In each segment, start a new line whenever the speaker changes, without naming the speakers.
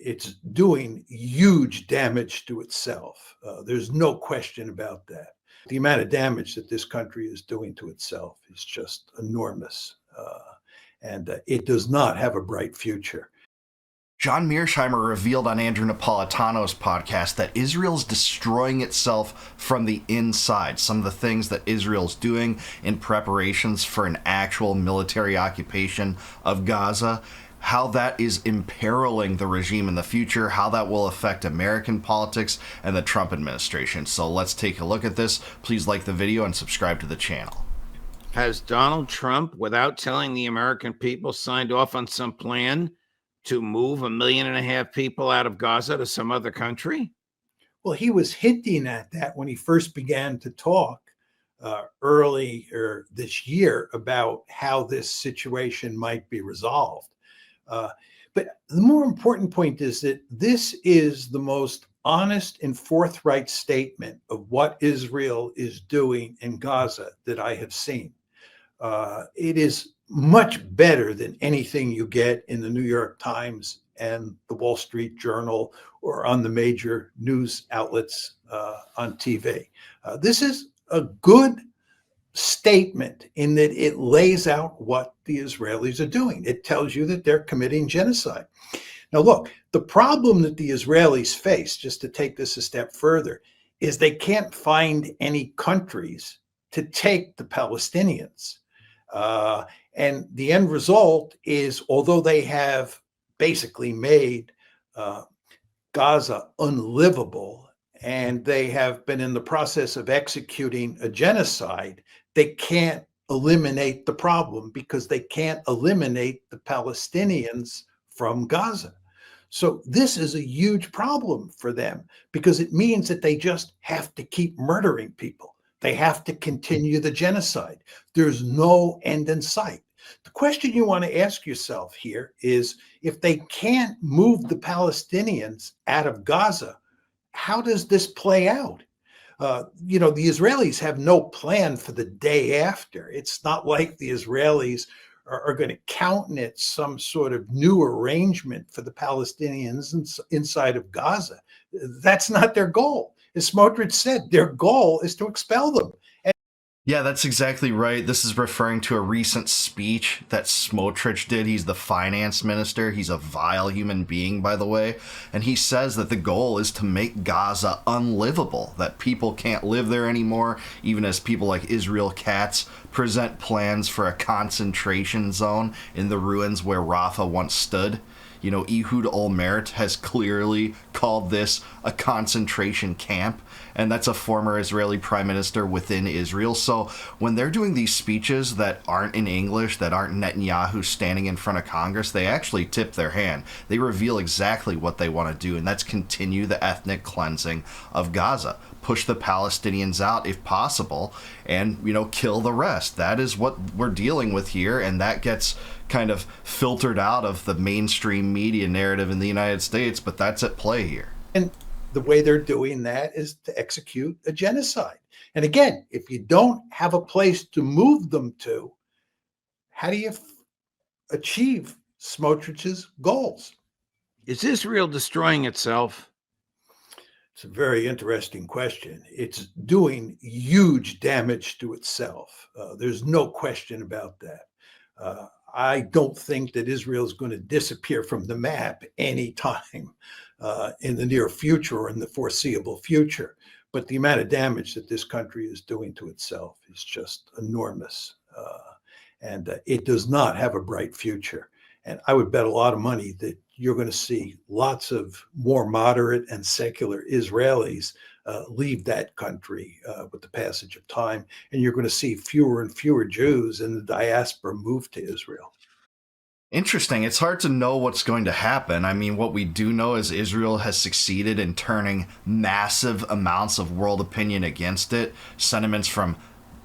it's doing huge damage to itself. There's no question about that. The amount of damage that this country is doing to itself is just enormous. And it does not have a bright future.
John Mearsheimer revealed on Andrew Napolitano's podcast that Israel's destroying itself from the inside. Some of the things that Israel's doing in preparations for an actual military occupation of Gaza, how that is imperiling the regime in the future, how that will affect American politics and the Trump administration. So let's take a look at this. Please like the video and subscribe to the channel.
Has Donald Trump, without telling the American people, signed off on some plan to move 1.5 million people out of Gaza to some other country?
Well, he was hinting at that when he first began to talk earlier this year about how this situation might be resolved. But the more important point is that this is the most honest and forthright statement of what Israel is doing in Gaza that I have seen. It is much better than anything you get in the New York Times and the Wall Street Journal or on the major news outlets on TV. This is a good statement in that it lays out what the Israelis are doing. It tells you that they're committing genocide. Now, look, the problem that the Israelis face, just to take this a step further, is they can't find any countries to take the Palestinians. And the end result is, although they have basically made Gaza unlivable, and they have been in the process of executing a genocide, they can't eliminate the problem because they can't eliminate the Palestinians from Gaza. So this is a huge problem for them because it means that they just have to keep murdering people. They have to continue the genocide. There's no end in sight. The question you want to ask yourself here is, if they can't move the Palestinians out of Gaza, how does this play out? The Israelis have no plan for the day after. It's not like the Israelis are going to countenance some sort of new arrangement for the Palestinians inside of Gaza. That's not their goal. As Smotrich said, their goal is to expel them.
Yeah, that's exactly right. This is referring to a recent speech that Smotrich did. He's the finance minister. He's a vile human being, by the way. And he says that the goal is to make Gaza unlivable, that people can't live there anymore, even as people like Israel Katz present plans for a concentration zone in the ruins where Rafah once stood. You know, Ehud Olmert has clearly called this a concentration camp, and that's a former Israeli prime minister within Israel. So when they're doing these speeches that aren't in English, that aren't Netanyahu standing in front of Congress, they actually tip their hand. They reveal exactly what they want to do, and that's continue the ethnic cleansing of Gaza. Push the Palestinians out if possible, and, kill the rest. That is what we're dealing with here, and that gets kind of filtered out of the mainstream media narrative in the United States, but that's at play here.
And the way they're doing that is to execute a genocide. And again, if you don't have a place to move them to, how do you achieve Smotrich's goals?
Is Israel destroying itself?
It's a very interesting question. It's doing huge damage to itself. There's no question about that. I don't think that Israel is going to disappear from the map anytime in the near future or in the foreseeable future. But the amount of damage that this country is doing to itself is just enormous. And it does not have a bright future. And I would bet a lot of money that you're going to see lots of more moderate and secular Israelis leave that country with the passage of time. And you're going to see fewer and fewer Jews in the diaspora move to Israel.
Interesting. It's hard to know what's going to happen. I mean, what we do know is Israel has succeeded in turning massive amounts of world opinion against it. Sentiments from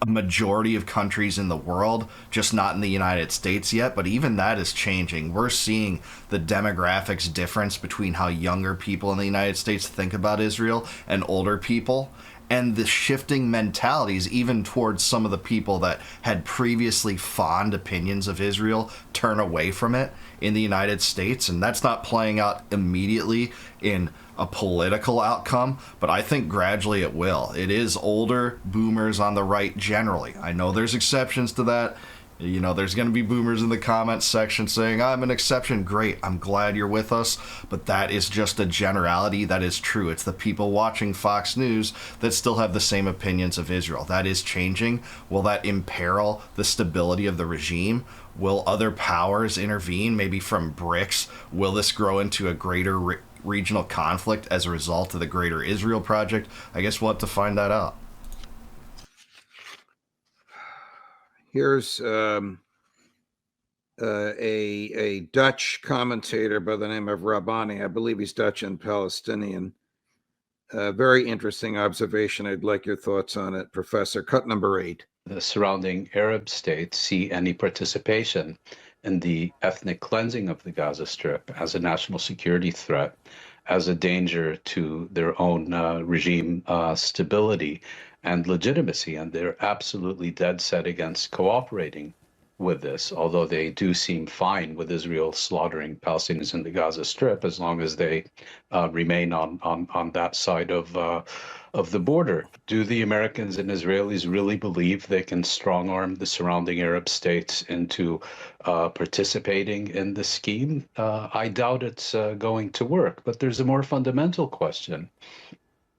a majority of countries in the world, just not in the United States yet, but even that is changing. We're seeing the demographics difference between how younger people in the United States think about Israel and older people, and the shifting mentalities even towards some of the people that had previously fond opinions of Israel turn away from it. in the United States, and that's not playing out immediately in a political outcome, but I think gradually it will. It is older boomers on the right generally. I know there's exceptions to that. You know, there's going to be boomers in the comments section saying, I'm an exception. Great. I'm glad you're with us. But that is just a generality. That is true. It's the people watching Fox News that still have the same opinions of Israel. That is changing. Will that imperil the stability of the regime? Will other powers intervene, maybe from BRICS? Will this grow into a greater regional conflict as a result of the Greater Israel Project? I guess we'll have to find that out.
Here's a Dutch commentator by the name of Rabbani. I believe he's Dutch and Palestinian. Very interesting observation. I'd like your thoughts on it, Professor. Cut number 8.
The surrounding Arab states see any participation in the ethnic cleansing of the Gaza Strip as a national security threat, as a danger to their own regime stability and legitimacy, and they're absolutely dead set against cooperating with this, although they do seem fine with Israel slaughtering Palestinians in the Gaza Strip as long as they remain on that side of the border. Do the Americans and Israelis really believe they can strong-arm the surrounding Arab states into participating in the scheme? I doubt it's going to work, but there's a more fundamental question,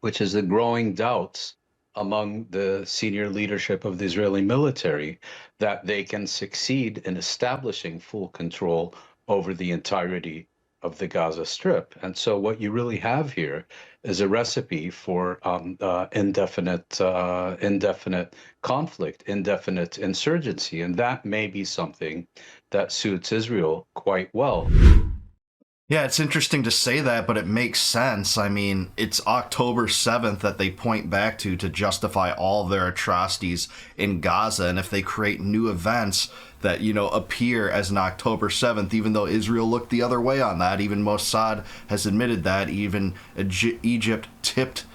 which is the growing doubts among the senior leadership of the Israeli military that they can succeed in establishing full control over the entirety of the Gaza Strip. And so what you really have here is a recipe for indefinite conflict, indefinite insurgency, and that may be something that suits Israel quite well.
Yeah, it's interesting to say that, but it makes sense. I mean, it's October 7th that they point back to justify all of their atrocities in Gaza. And if they create new events that, you know, appear as an October 7th, even though Israel looked the other way on that, even Mossad has admitted that, even Egypt tipped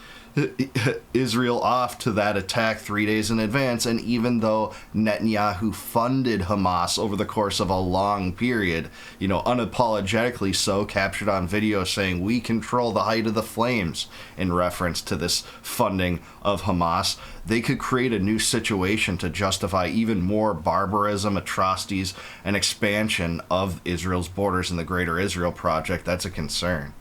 Israel off to that attack 3 days in advance. And even though Netanyahu funded Hamas over the course of a long period, you know, unapologetically so, captured on video saying we control the height of the flames in reference to this funding of Hamas, they could create a new situation to justify even more barbarism, atrocities, and expansion of Israel's borders in the Greater Israel Project. That's a concern.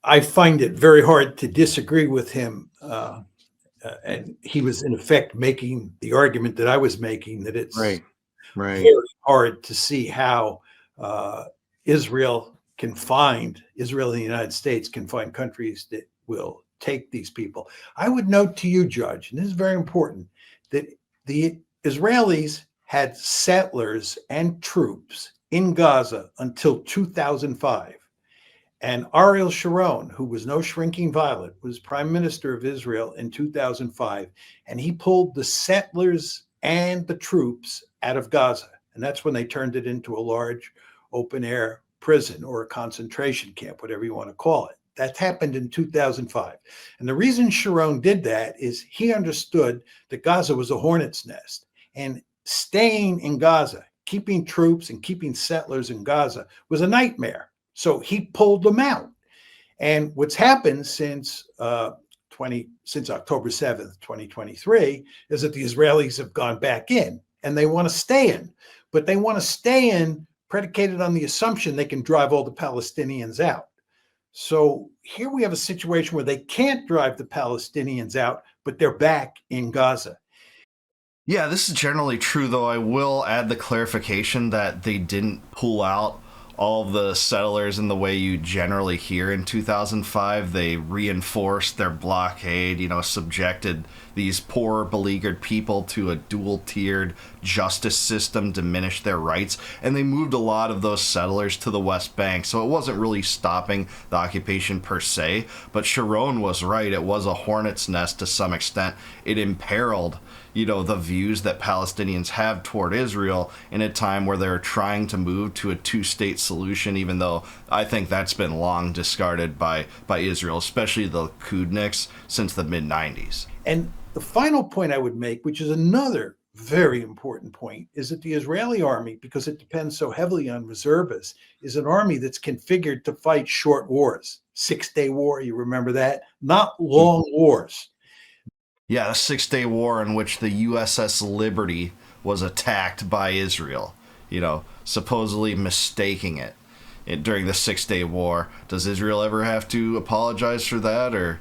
I find it very hard to disagree with him. And he was, in effect, making the argument that I was making, that it's very hard to see how Israel and the United States can find countries that will take these people. I would note to you, Judge, and this is very important, that the Israelis had settlers and troops in Gaza until 2005. And Ariel Sharon, who was no shrinking violet, was prime minister of Israel in 2005. And he pulled the settlers and the troops out of Gaza. And that's when they turned it into a large open air prison or a concentration camp, whatever you want to call it. That happened in 2005. And the reason Sharon did that is he understood that Gaza was a hornet's nest. And staying in Gaza, keeping troops and keeping settlers in Gaza was a nightmare. So he pulled them out. And what's happened since October 7th, 2023, is that the Israelis have gone back in and they want to stay in. But they want to stay in predicated on the assumption they can drive all the Palestinians out. So here we have a situation where they can't drive the Palestinians out, but they're back in Gaza.
Yeah, this is generally true, though I will add the clarification that they didn't pull out all of the settlers in the way you generally hear in 2005. They reinforced their blockade, you know, subjected these poor, beleaguered people to a dual-tiered justice system, diminished their rights, and they moved a lot of those settlers to the West Bank. So it wasn't really stopping the occupation per se, but Sharon was right. It was a hornet's nest to some extent. It imperiled, you know, the views that Palestinians have toward Israel in a time where they're trying to move to a two-state solution, even though I think that's been long discarded by Israel, especially the Kudniks, since the mid-90s.
And the final point I would make, which is another very important point is that the Israeli army, because it depends so heavily on reservists, is an army that's configured to fight short wars. 6-Day War, you remember that? Not long wars.
Yeah, the 6-Day War in which the USS Liberty was attacked by Israel, supposedly mistaking it during the 6-Day War. Does Israel ever have to apologize for that or,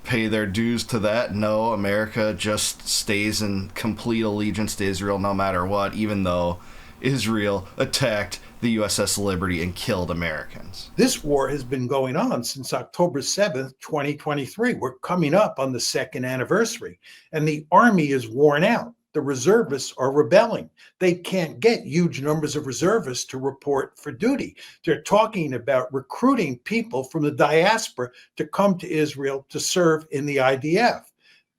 pay their dues to that? No, America just stays in complete allegiance to Israel no matter what, even though Israel attacked the USS Liberty and killed Americans.
This war has been going on since October 7th, 2023. We're coming up on the second anniversary, and the army is worn out. The reservists are rebelling. They can't get huge numbers of reservists to report for duty. They're talking about recruiting people from the diaspora to come to Israel to serve in the IDF.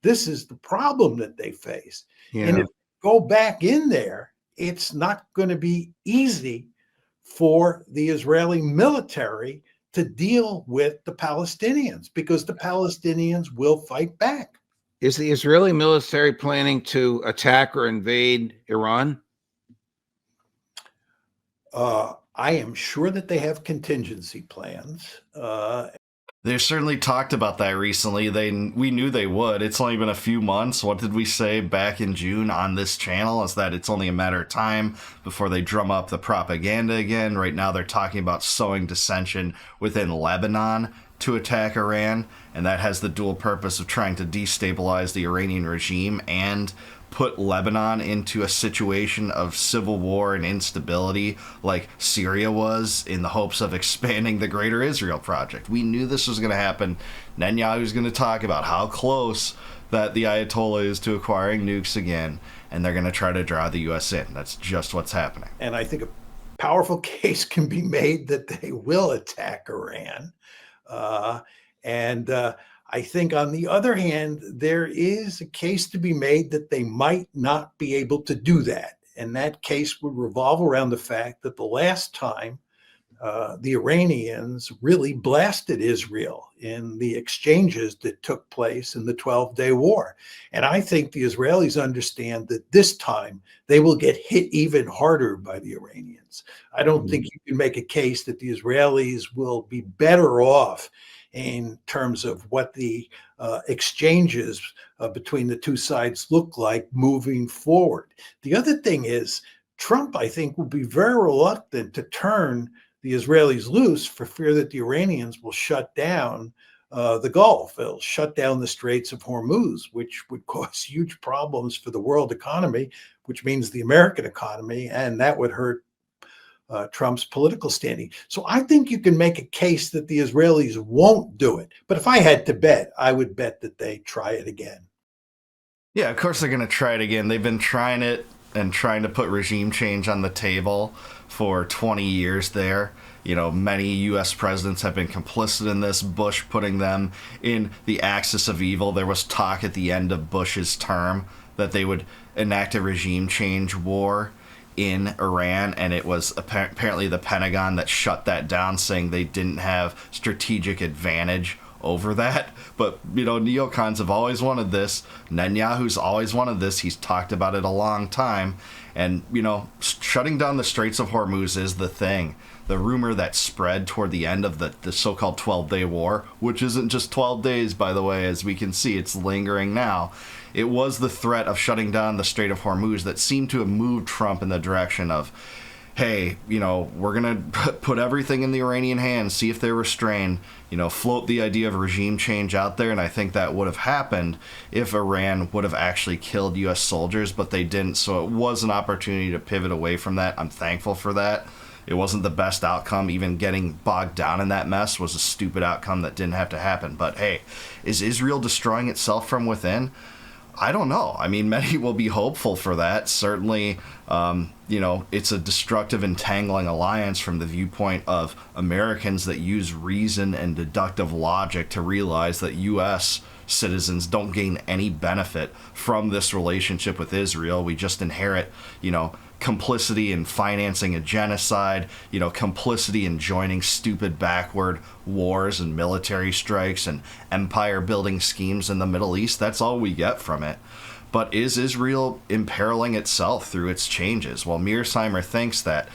This is the problem that they face.
Yeah.
And if you go back in there, it's not going to be easy for the Israeli military to deal with the Palestinians because the Palestinians will fight back.
Is the Israeli military planning to attack or invade Iran?
I am sure that they have contingency plans.
They certainly talked about that recently. We knew they would. It's only been a few months. What did we say back in June on this channel? Is that it's only a matter of time before they drum up the propaganda again. Right now they're talking about sowing dissension within Lebanon to attack Iran, and that has the dual purpose of trying to destabilize the Iranian regime and put Lebanon into a situation of civil war and instability like Syria was, in the hopes of expanding the Greater Israel Project. We knew this was going to happen. Netanyahu's going to talk about how close that the Ayatollah is to acquiring nukes again, and they're going to try to draw the U.S. in. That's just what's happening.
And I think a powerful case can be made that they will attack Iran. I think, on the other hand, there is a case to be made that they might not be able to do that. And that case would revolve around the fact that the last time the Iranians really blasted Israel in the exchanges that took place in the 12-Day War. And I think the Israelis understand that this time they will get hit even harder by the Iranians. I don't think you can make a case that the Israelis will be better off in terms of what the exchanges between the two sides look like moving forward. The other thing is, Trump, I think, will be very reluctant to turn the Israelis loose for fear that the Iranians will shut down the Gulf. They'll shut down the Straits of Hormuz, which would cause huge problems for the world economy, which means the American economy, and that would hurt Trump's political standing. So I think you can make a case that the Israelis won't do it. But if I had to bet, I would bet that they try it again.
Yeah, of course they're going to try it again. They've been trying it and trying to put regime change on the table for 20 years there. Many U.S. presidents have been complicit in this, Bush putting them in the axis of evil. There was talk at the end of Bush's term that they would enact a regime change war in Iran, and it was apparently the Pentagon that shut that down, saying they didn't have strategic advantage over that. But, neocons have always wanted this. Netanyahu's always wanted this. He's talked about it a long time. And, shutting down the Straits of Hormuz is the thing. The rumor that spread toward the end of the so-called 12-Day War, which isn't just 12 days, by the way, as we can see, it's lingering now. It was the threat of shutting down the Strait of Hormuz that seemed to have moved Trump in the direction of, hey, we're going to put everything in the Iranian hands, see if they're restrained, float the idea of regime change out there. And I think that would have happened if Iran would have actually killed U.S. soldiers, but they didn't. So it was an opportunity to pivot away from that. I'm thankful for that. It wasn't the best outcome. Even getting bogged down in that mess was a stupid outcome that didn't have to happen. But hey, is Israel destroying itself from within? I don't know. I mean, many will be hopeful for that. Certainly, it's a destructive, entangling alliance from the viewpoint of Americans that use reason and deductive logic to realize that U.S. citizens don't gain any benefit from this relationship with Israel. We just inherit, complicity in financing a genocide, complicity in joining stupid backward wars and military strikes and empire building schemes in the Middle East. That's all we get from it. But is Israel imperiling itself through its changes? Well, Mearsheimer thinks that,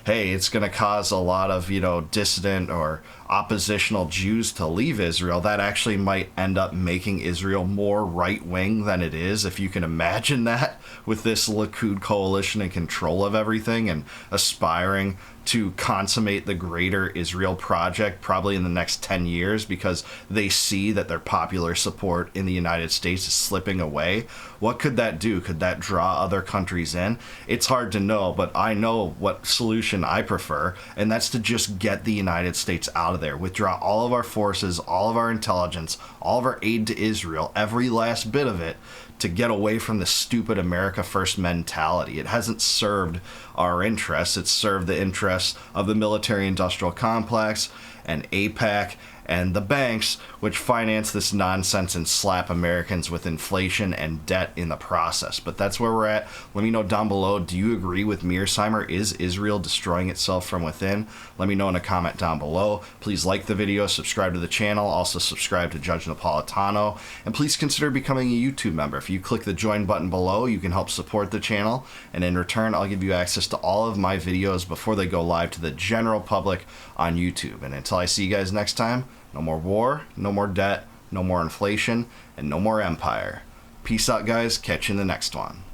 hey, it's going to cause a lot of, dissident or oppositional Jews to leave Israel. That actually might end up making Israel more right-wing than it is, if you can imagine that, with this Likud coalition in control of everything and aspiring to consummate the greater Israel project probably in the next 10 years because they see that their popular support in the United States is slipping away. What could that do? Could that draw other countries in? It's hard to know, but I know what solution I prefer, and that's to just get the United States out of there, withdraw all of our forces, all of our intelligence, all of our aid to Israel, every last bit of it, to get away from the stupid America First mentality. It hasn't served our interests. It's served the interests of the military-industrial complex and AIPAC and the banks, which finance this nonsense and slap Americans with inflation and debt in the process. But that's where we're at. Let me know down below, do you agree with Mearsheimer? Is Israel destroying itself from within? Let me know in a comment down below. Please like the video, subscribe to the channel, also subscribe to Judge Napolitano, and please consider becoming a YouTube member. If you click the join button below, you can help support the channel, and in return, I'll give you access to all of my videos before they go live to the general public on YouTube. And until I see you guys next time, no more war, no more debt, no more inflation, and no more empire. Peace out, guys. Catch you in the next one.